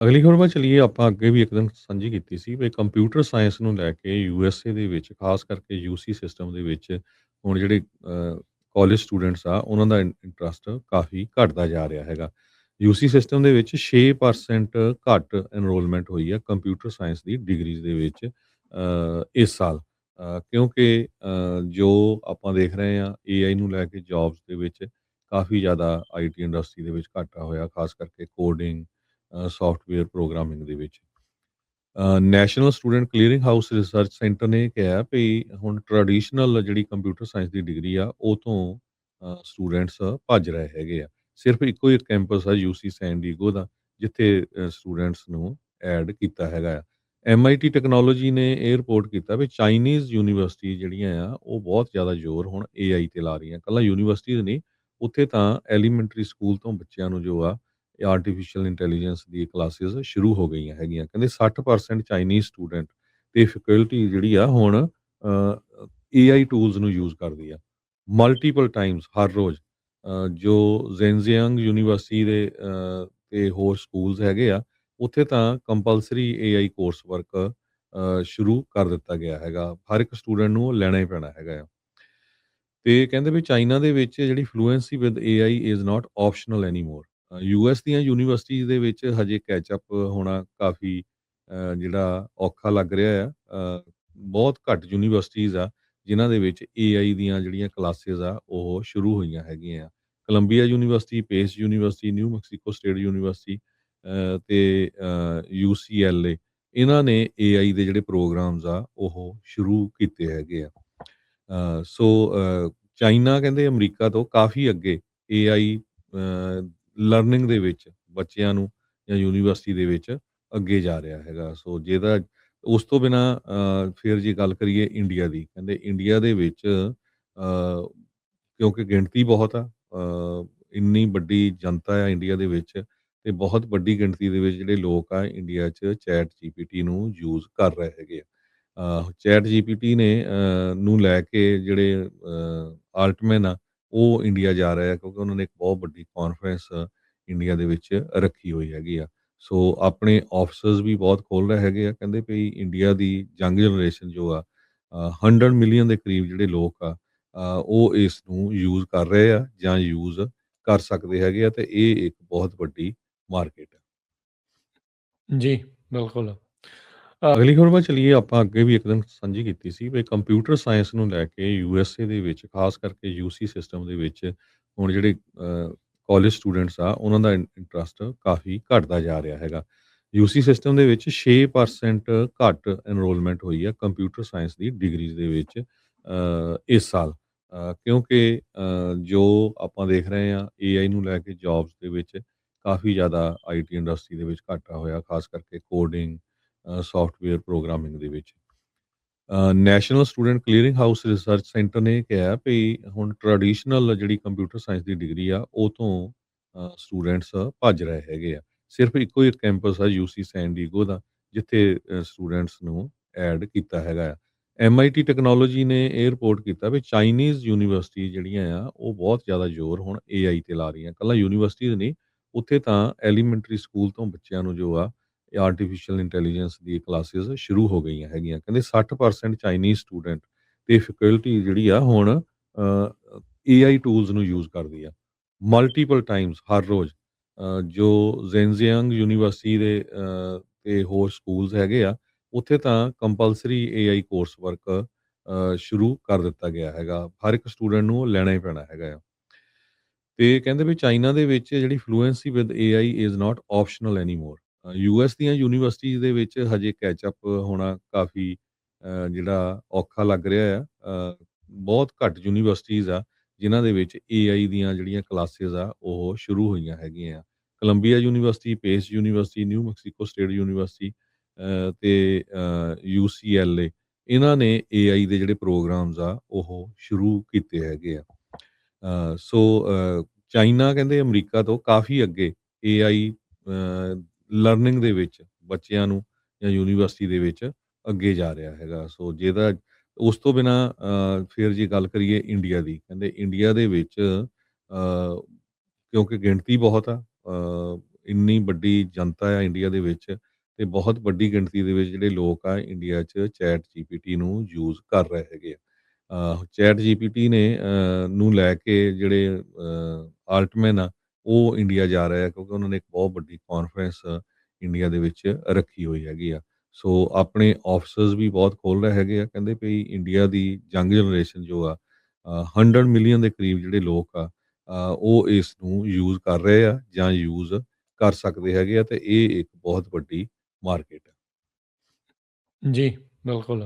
ਅਗਲੀ ਖਬਰ ਵੱਲ ਚਲੀਏ। ਆਪਾਂ ਅੱਗੇ ਵੀ ਇੱਕ ਦਿਨ ਸਾਂਝੀ ਕੀਤੀ ਸੀ ਵੀ ਕੰਪਿਊਟਰ ਸਾਇੰਸ ਨੂੰ ਲੈ ਕੇ ਯੂਐਸਏ ਦੇ ਵਿੱਚ ਖਾਸ ਕਰਕੇ ਯੂਸੀ ਸਿਸਟਮ ਦੇ ਵਿੱਚ ਹੁਣ ਜਿਹੜੇ ਕਾਲਜ ਸਟੂਡੈਂਟਸ ਆ ਉਹਨਾਂ ਦਾ ਇੰਟਰਸਟ ਕਾਫੀ ਘਟਦਾ ਜਾ ਰਿਹਾ ਹੈਗਾ। ਯੂਸੀ ਸਿਸਟਮ ਦੇ ਵਿੱਚ 6% ਘੱਟ ਐਨਰੋਲਮੈਂਟ ਹੋਈ ਹੈ ਕੰਪਿਊਟਰ ਸਾਇੰਸ ਦੀ ਡਿਗਰੀਜ਼ ਦੇ ਵਿੱਚ ਇਸ ਸਾਲ। ਕਿਉਂਕਿ ਜੋ ਆਪਾਂ ਦੇਖ ਰਹੇ ਹਾਂ ਏਆਈ ਨੂੰ ਲੈ ਕੇ ਜੌਬਸ ਦੇ ਵਿੱਚ ਕਾਫੀ ਜ਼ਿਆਦਾ ਆਈਟੀ ਇੰਡਸਟਰੀ ਦੇ ਵਿੱਚ ਘਾਟਾ ਹੋਇਆ, ਖਾਸ ਕਰਕੇ ਕੋਡਿੰਗ ਸੌਫਟਵੇਅਰ ਪ੍ਰੋਗਰਾਮਿੰਗ ਦੇ ਵਿੱਚ। National student clearing house research centre ਨੇ ਕਿਹਾ ਵੀ ਹੁਣ ਟ੍ਰੈਡੀਸ਼ਨਲ ਜਿਹੜੀ ਕੰਪਿਊਟਰ ਸਾਇੰਸ ਦੀ ਡਿਗਰੀ ਆ ਉਹ ਤੋਂ ਸਟੂਡੈਂਟਸ ਭੱਜ ਰਹੇ ਹੈਗੇ ਆ। ਸਿਰਫ ਇੱਕੋ ਇੱਕ ਕੈਂਪਸ ਆ ਯੂਸੀ ਸੈਨ ਡੀਗੋ ਦਾ, ਜਿੱਥੇ ਸਟੂਡੈਂਟਸ ਨੂੰ ਐਡ ਕੀਤਾ ਹੈਗਾ ਆ। ਐਮਆਈਟੀ ਟੈਕਨੋਲੋਜੀ ਨੇ ਇਹ ਰਿਪੋਰਟ ਕੀਤਾ ਵੀ ਚਾਈਨੀਜ਼ ਯੂਨੀਵਰਸਿਟੀ ਜਿਹੜੀਆਂ ਆ ਉਹ ਬਹੁਤ ਜ਼ਿਆਦਾ ਜ਼ੋਰ ਹੁਣ ਏਆਈ ਤੇ ਲਾ ਰਹੀਆਂ। ਕੱਲਾ ਯੂਨੀਵਰਸਿਟੀਜ਼ ਨਹੀਂ, ਉੱਥੇ ਤਾਂ ਐਲੀਮੈਂਟਰੀ ਸਕੂਲ ਤੋਂ ਬੱਚਿਆਂ ਨੂੰ ਜੋ ਆ ਆਰਟੀਫਿਸ਼ੀਅਲ ਇੰਟੈਲੀਜੈਂਸ ਦੀ ਕਲਾਸਿਸ ਸ਼ੁਰੂ ਹੋ ਗਈਆਂ ਹੈਗੀਆਂ। ਕਹਿੰਦੇ 60% ਚਾਈਨੀਜ਼ ਸਟੂਡੈਂਟ ਤੇ ਫੈਕਲਟੀ ਜਿਹੜੀ ਆ ਹੁਣ ਏਆਈ ਟੂਲਸ ਨੂੰ ਯੂਜ਼ ਕਰਦੀ ਆ ਮਲਟੀਪਲ ਟਾਈਮਸ ਹਰ ਰੋਜ਼। ਜੋ ਜ਼ੈਨਜ਼ੀਆਂਗ ਯੂਨੀਵਰਸਿਟੀ ਦੇ ਤੇ ਹੋਰ ਸਕੂਲਸ ਹੈਗੇ ਆ, ਉੱਥੇ ਤਾਂ ਕੰਪਲਸਰੀ ਏਆਈ ਕੋਰਸ ਵਰਕ ਸ਼ੁਰੂ ਕਰ ਦਿੱਤਾ ਗਿਆ ਹੈਗਾ। ਹਰ ਇੱਕ ਸਟੂਡੈਂਟ ਨੂੰ ਉਹ ਲੈਣਾ ਹੀ ਪੈਣਾ ਹੈਗਾ ਆ। ਤੇ ਕਹਿੰਦੇ ਵੀ ਚਾਈਨਾ ਦੇ ਵਿੱਚ ਜਿਹੜੀ fluency with AI is not optional anymore. US ਦੀਆਂ ਯੂਨੀਵਰਸਿਟੀਜ਼ ਦੇ ਵਿੱਚ ਹਜੇ ਕੈਚ ਅਪ ਹੋਣਾ ਕਾਫੀ ਜਿਹੜਾ ਔਖਾ ਲੱਗ ਰਿਹਾ ਆ। ਬਹੁਤ ਘੱਟ ਯੂਨੀਵਰਸਿਟੀਜ਼ ਆ ਜਿਨ੍ਹਾਂ ਦੇ ਵਿੱਚ ਏਆਈ ਦੀਆਂ ਜਿਹੜੀਆਂ ਕਲਾਸਿਸ ਆ ਉਹ ਸ਼ੁਰੂ ਹੋਈਆਂ ਹੈਗੀਆਂ ਆ। ਕੋਲੰਬੀਆ ਯੂਨੀਵਰਸਿਟੀ, ਪੇਸ university, new Mexico state university ਤੇ ਯੂਸੀਐਲਏ, ਇਹਨਾਂ ਨੇ ਏਆਈ ਦੇ ਜਿਹੜੇ ਪ੍ਰੋਗਰਾਮਸ ਆ ਉਹ ਸ਼ੁਰੂ ਕੀਤੇ ਹੈਗੇ ਆ। ਸੋ ਚਾਈਨਾ ਕਹਿੰਦੇ ਅਮਰੀਕਾ ਤੋਂ ਕਾਫੀ ਅੱਗੇ ਏਆਈ ਲਰਨਿੰਗ ਦੇ ਵਿੱਚ ਬੱਚਿਆਂ ਨੂੰ ਜਾਂ ਯੂਨੀਵਰਸਿਟੀ ਦੇ ਵਿੱਚ ਅੱਗੇ ਜਾ ਰਿਹਾ ਹੈਗਾ। ਸੋ ਜਿਹਦਾ ਉਸ ਤੋਂ ਬਿਨਾਂ ਫਿਰ ਜੇ ਗੱਲ ਕਰੀਏ ਇੰਡੀਆ ਦੀ, ਕਹਿੰਦੇ ਇੰਡੀਆ ਦੇ ਵਿੱਚ ਕਿਉਂਕਿ ਗਿਣਤੀ ਬਹੁਤ ਆ, ਇੰਨੀ ਵੱਡੀ ਜਨਤਾ ਆ ਇੰਡੀਆ ਦੇ ਵਿੱਚ, ਤੇ ਬਹੁਤ ਵੱਡੀ ਗਿਣਤੀ ਦੇ ਵਿੱਚ ਜਿਹੜੇ ਲੋਕ ਆ ਇੰਡੀਆ 'ਚ ਚੈਟ ਜੀਪੀਟੀ ਨੂੰ ਯੂਜ਼ ਕਰ ਰਹੇ ਹੈਗੇ ਆ। ਚੈਟ ਜੀਪੀਟੀ ਨੇ ਨੂੰ ਲੈ ਕੇ ਜਿਹੜੇ ਆਲਟਮੈਨ ਆ ਉਹ ਇੰਡੀਆ ਜਾ ਰਹੇ ਆ, ਕਿਉਂਕਿ ਉਹਨਾਂ ਨੇ ਇੱਕ ਬਹੁਤ ਵੱਡੀ ਕਾਨਫਰੰਸ ਇੰਡੀਆ ਦੇ ਵਿੱਚ ਰੱਖੀ ਹੋਈ ਹੈਗੀ ਆ। ਸੋ ਆਪਣੇ ਆਫਿਸਸ ਵੀ ਬਹੁਤ ਖੋਲ ਰਹੇ ਹੈਗੇ ਆ। ਕਹਿੰਦੇ ਵੀ ਇੰਡੀਆ ਦੀ ਯੰਗ ਜਨਰੇਸ਼ਨ ਜੋ ਆ 100 ਮਿਲੀਅਨ ਦੇ ਕਰੀਬ ਜਿਹੜੇ ਲੋਕ ਆ ਉਹ ਇਸ ਨੂੰ ਯੂਜ਼ ਕਰ ਰਹੇ ਆ ਜਾਂ ਯੂਜ਼ ਕਰ ਸਕਦੇ ਹੈਗੇ ਆ, ਤੇ ਇਹ ਇੱਕ ਬਹੁਤ ਵੱਡੀ ਮਾਰਕੀਟ ਹੈ। ਜੀ, ਬਿਲकुल। ਅਗਲੀ ਖਬਰ ਵੱਲ ਚਲੀਏ। ਆਪਾਂ ਅੱਗੇ ਵੀ ਇੱਕ ਦਿਨ ਸਾਂਝੀ ਕੀਤੀ ਸੀ ਵੀ ਕੰਪਿਊਟਰ ਸਾਇੰਸ ਨੂੰ ਲੈ ਕੇ ਯੂਐਸਏ ਦੇ ਵਿੱਚ ਖਾਸ ਕਰਕੇ ਯੂਸੀ ਸਿਸਟਮ ਦੇ ਵਿੱਚ ਹੁਣ ਜਿਹੜੇ ਕਾਲਜ ਸਟੂਡੈਂਟਸ ਆ ਉਹਨਾਂ ਦਾ ਇੰਟਰਸਟ ਕਾਫੀ ਘਟਦਾ ਜਾ ਰਿਹਾ ਹੈਗਾ। ਯੂਸੀ ਸਿਸਟਮ ਦੇ ਵਿੱਚ 6% ਘੱਟ ਐਨਰੋਲਮੈਂਟ ਹੋਈ ਹੈ ਕੰਪਿਊਟਰ ਸਾਇੰਸ ਦੀ ਡਿਗਰੀਜ਼ ਦੇ ਵਿੱਚ ਇਸ ਸਾਲ। ਕਿਉਂਕਿ ਜੋ ਆਪਾਂ ਦੇਖ ਰਹੇ ਹਾਂ ਏਆਈ ਨੂੰ ਲੈ ਕੇ ਜੌਬਸ ਦੇ ਵਿੱਚ ਕਾਫੀ ਜ਼ਿਆਦਾ ਆਈਟੀ ਇੰਡਸਟਰੀ ਦੇ ਵਿੱਚ ਘਾਟਾ ਹੋਇਆ, ਖਾਸ ਕਰਕੇ ਕੋਡਿੰਗ ਸੌਫਟਵੇਅਰ ਪ੍ਰੋਗਰਾਮਿੰਗ ਦੇ ਵਿੱਚ। National student clearing house research centre ਨੇ ਕਿਹਾ ਵੀ ਹੁਣ ਟ੍ਰੈਡੀਸ਼ਨਲ ਜਿਹੜੀ ਕੰਪਿਊਟਰ ਸਾਇੰਸ ਦੀ ਡਿਗਰੀ ਆ ਉਹ ਤੋਂ ਸਟੂਡੈਂਟਸ ਭੱਜ ਰਹੇ ਹੈਗੇ ਆ। ਸਿਰਫ ਇੱਕੋ ਇੱਕ ਕੈਂਪਸ ਆ ਯੂਸੀ ਸੈਨ ਡੀਗੋ ਦਾ, ਜਿੱਥੇ ਸਟੂਡੈਂਟਸ ਨੂੰ ਐਡ ਕੀਤਾ ਹੈਗਾ ਆ। ਐਮਆਈਟੀ ਟੈਕਨੋਲੋਜੀ ਨੇ ਇਹ ਰਿਪੋਰਟ ਕੀਤਾ ਵੀ ਚਾਈਨੀਜ਼ ਯੂਨੀਵਰਸਿਟੀ ਜਿਹੜੀਆਂ ਆ ਉਹ ਬਹੁਤ ਜ਼ਿਆਦਾ ਜ਼ੋਰ ਹੁਣ ਏਆਈ ਤੇ ਲਾ ਰਹੀਆਂ। ਕੱਲਾ ਯੂਨੀਵਰਸਿਟੀਜ਼ ਨਹੀਂ, ਉੱਥੇ ਤਾਂ ਐਲੀਮੈਂਟਰੀ ਸਕੂਲ ਤੋਂ ਬੱਚਿਆਂ ਨੂੰ ਜੋ ਆ ਆਰਟੀਫਿਸ਼ੀਅਲ ਇੰਟੈਲੀਜੈਂਸ ਦੀ ਕਲਾਸਿਸ ਸ਼ੁਰੂ ਹੋ ਗਈਆਂ ਹੈਗੀਆਂ। ਕਹਿੰਦੇ 60% ਚਾਈਨੀਜ਼ ਸਟੂਡੈਂਟ ਤੇ ਫੈਕਲਟੀ ਜਿਹੜੀ ਆ ਹੁਣ ਏਆਈ ਟੂਲਸ ਨੂੰ ਯੂਜ਼ ਕਰਦੀ ਆ ਮਲਟੀਪਲ ਟਾਈਮਸ ਹਰ ਰੋਜ਼। ਜੋ ਜ਼ੈਨਜ਼ੀਆਂਗ ਯੂਨੀਵਰਸਿਟੀ ਦੇ ਤੇ ਹੋਰ ਸਕੂਲਸ ਹੈਗੇ ਆ, ਉੱਥੇ ਤਾਂ ਕੰਪਲਸਰੀ ਏਆਈ ਕੋਰਸ ਵਰਕ ਸ਼ੁਰੂ ਕਰ ਦਿੱਤਾ ਗਿਆ ਹੈਗਾ। ਹਰ ਇੱਕ ਸਟੂਡੈਂਟ ਨੂੰ ਉਹ ਲੈਣਾ ਹੀ ਪੈਣਾ ਹੈਗਾ ਆ। ਤੇ ਕਹਿੰਦੇ ਵੀ ਚਾਈਨਾ ਦੇ ਵਿੱਚ ਜਿਹੜੀ fluency with AI is not optional anymore. US ਦੀਆਂ ਯੂਨੀਵਰਸਿਟੀਜ਼ ਦੇ ਵਿੱਚ ਹਜੇ ਕੈਚ ਅਪ ਹੋਣਾ ਕਾਫੀ ਜਿਹੜਾ ਔਖਾ ਲੱਗ ਰਿਹਾ ਆ। ਬਹੁਤ ਘੱਟ ਯੂਨੀਵਰਸਿਟੀਜ਼ ਆ ਜਿਨ੍ਹਾਂ ਦੇ ਵਿੱਚ ਏਆਈ ਦੀਆਂ ਜਿਹੜੀਆਂ ਕਲਾਸਿਸ ਆ ਉਹ ਸ਼ੁਰੂ ਹੋਈਆਂ ਹੈਗੀਆਂ ਆ। ਕੋਲੰਬੀਆ ਯੂਨੀਵਰਸਿਟੀ, ਪੇਸ university, new Mexico state university ਤੇ ਯੂਸੀਐਲਏ, ਇਹਨਾਂ ਨੇ ਏਆਈ ਦੇ ਜਿਹੜੇ ਪ੍ਰੋਗਰਾਮਸ ਆ ਉਹ ਸ਼ੁਰੂ ਕੀਤੇ ਹੈਗੇ ਆ। ਸੋ ਚਾਈਨਾ ਕਹਿੰਦੇ ਅਮਰੀਕਾ ਤੋਂ ਕਾਫੀ ਅੱਗੇ ਏਆਈ ਲਰਨਿੰਗ ਦੇ ਵਿੱਚ ਬੱਚਿਆਂ ਨੂੰ ਜਾਂ ਯੂਨੀਵਰਸਿਟੀ ਦੇ ਵਿੱਚ ਅੱਗੇ ਜਾ ਰਿਹਾ ਹੈਗਾ। ਸੋ ਜਿਹਦਾ ਉਸ ਤੋਂ ਬਿਨਾਂ ਫਿਰ ਜੇ ਗੱਲ ਕਰੀਏ ਇੰਡੀਆ ਦੀ, ਕਹਿੰਦੇ ਇੰਡੀਆ ਦੇ ਵਿੱਚ ਕਿਉਂਕਿ ਗਿਣਤੀ ਬਹੁਤ ਆ, ਇੰਨੀ ਵੱਡੀ ਜਨਤਾ ਆ ਇੰਡੀਆ ਦੇ ਵਿੱਚ ਤੇ ਬਹੁਤ ਵੱਡੀ ਗਿਣਤੀ ਦੇ ਵਿੱਚ ਜਿਹੜੇ ਲੋਕ ਆ ਇੰਡੀਆ 'ਚ ਚੈਟ ਜੀਪੀਟੀ ਨੂੰ ਯੂਜ਼ ਕਰ ਰਹੇ ਹੈਗੇ ਆ। ਚੈਟ ਜੀਪੀਟੀ ਨੇ ਨੂੰ ਲੈ ਕੇ ਜਿਹੜੇ ਆਲਟਮੈਨ ਆ, ਉਹ ਇੰਡੀਆ ਜਾ ਰਹੇ ਆ ਕਿਉਂਕਿ ਉਹਨਾਂ ਨੇ ਇੱਕ ਬਹੁਤ ਵੱਡੀ ਕਾਨਫਰੰਸ ਇੰਡੀਆ ਦੇ ਵਿੱਚ ਰੱਖੀ ਹੋਈ ਹੈਗੀ ਆ। ਸੋ ਆਪਣੇ ਆਫਿਸਰਸ ਵੀ ਬਹੁਤ ਖੋਲ੍ਹ ਰਹੇ ਹੈਗੇ ਆ। ਕਹਿੰਦੇ ਵੀ ਇੰਡੀਆ ਦੀ ਯੰਗ ਜਨਰੇਸ਼ਨ ਜੋ ਆ 100 ਮਿਲੀਅਨ ਦੇ ਕਰੀਬ ਜਿਹੜੇ ਲੋਕ ਆ ਉਹ ਇਸ ਨੂੰ ਯੂਜ਼ ਕਰ ਰਹੇ ਆ ਜਾਂ ਯੂਜ਼ ਕਰ ਸਕਦੇ ਹੈਗੇ ਆ ਤੇ ਇਹ ਇੱਕ ਬਹੁਤ ਵੱਡੀ ਮਾਰਕੀਟ ਹੈ। जी, बिल्कुल।